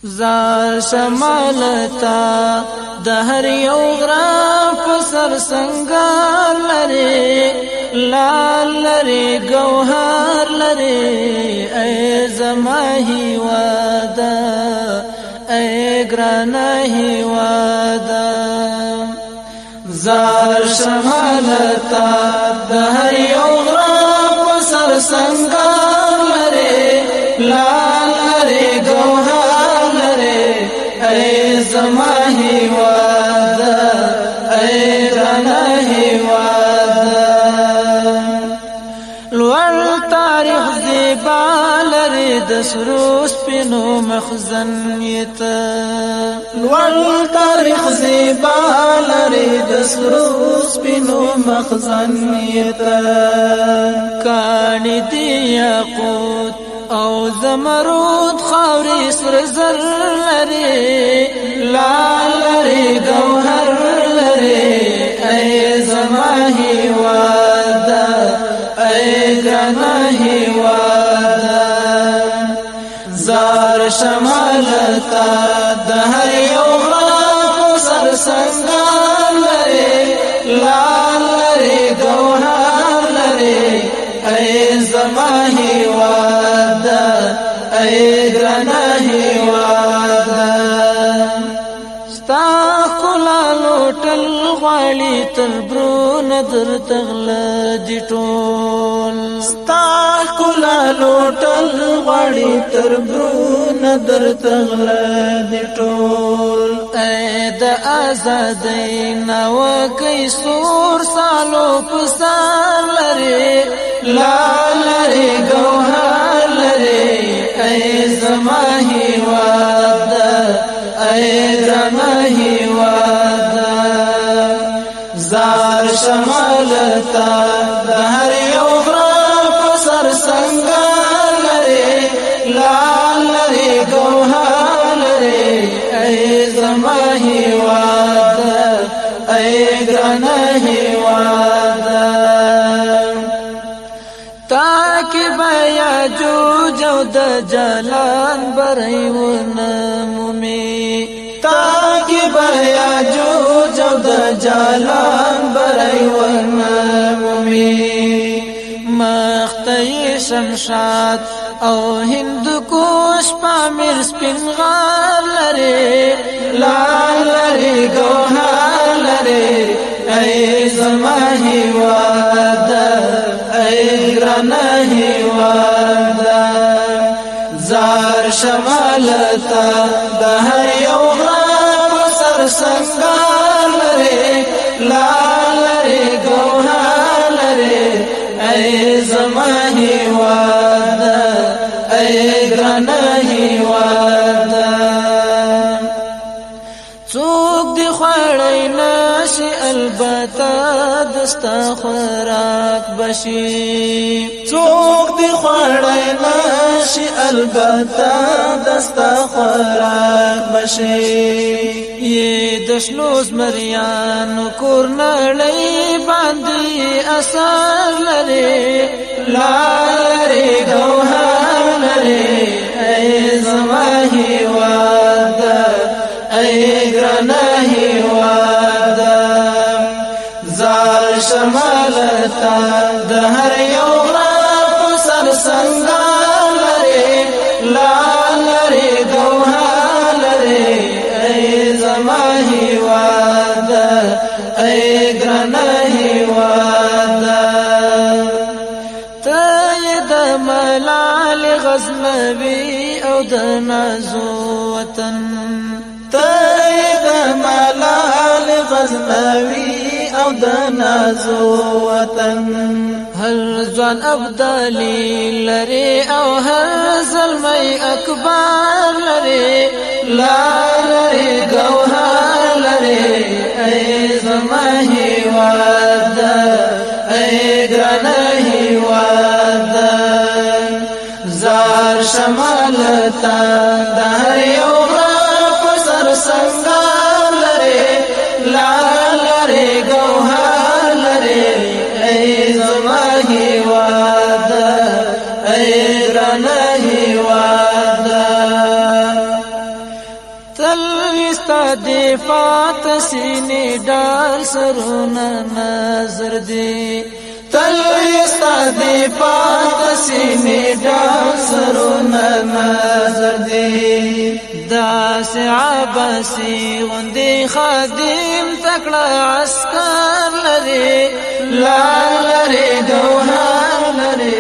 زار شمالتا د هر یو غرا په سر سنگار لري لال لري گوهر لري ای زما هیوادا ای ګرانه هیوادا زار شمالتا د هر یو غرا په سر سنگار لري لال لري گوهر ای زما هیوادا ای ګرانه هیوادا لوړ تاریخ زیبا لري د سرو سپینو مخزن یته لوړ تاریخ زیبا لري د سرو سپینو مخزن یته کانی دی یاقوت او زمرود خاوري سر زر لري لال لري گوهر لري ای زما هیوادا ای ګرانه هیوادا زار شمالتا د هر یو غرا په سر سنگار لري لال لري گوهر لري ای زما هیوادا ای ګرانه هیوادا ستا ښکلا لوټل غواړي تر برونه درته غله دي ټول ستا ښکلا لوټل غواړي تر برونه درته غله دي ټول ای د ازادۍ ناوکۍ سور سالو په سر لري لال لري گوهر لري ای زما هیوادا ای ګرانه هیوادا زار شمالتا د هر یو غرا په سر سنگار لري لال لري گوهر لري ای زما هیوادا ای ګرانه هیوادا تاکي بیا جوج او د جلان برایونه مومي تاکي بیا جوج او د جلان برایونه مومي مختي شمشاد او هندوکوش پامیر سپین غار لري لال لري گوهر لري ای زما هیوادا ای ګرانه هیوادا زار شمالتا د هر یو غرا په سر سنگار لري لال لري گوهر لري ای زما هیوادا ای ګرانه هیوادا څوک دی خوړی نشي البته دستا خوراک بشي څوک دی خوړی نشي البته دستا خوراک بشي یې د شنو زمریانو کور نړۍ باندې اثر لري لال لري گوهر لري ای زما هیوادا ای ګرانه هیوادا زار شمالتا د هر یو غرا په سر سنگار لري لال لري گوهر لري ای زما هیوادا ای ګرانه هیوادا ته د ملال غزنوي او د نازو وطن ته د ملال غزنوي او د نازو وطن هر ځوان ابدالي لري او هر زلمی اکبر لري لال لري گوهر لري ای زما هیوادا ای ګرانه هیوادا زار شمالتا د هر یو غرا په سر سنگار لري لال لري گوهر لري ای زما هیوادا ای ګرانه هیوادا تل استدفات سینې ډال سرونه نظر دی تل استدفات سینې ډال سرونه نظر دی داس عباسی غندې خادم تکړه عسكر لري لال لري ګوهر لري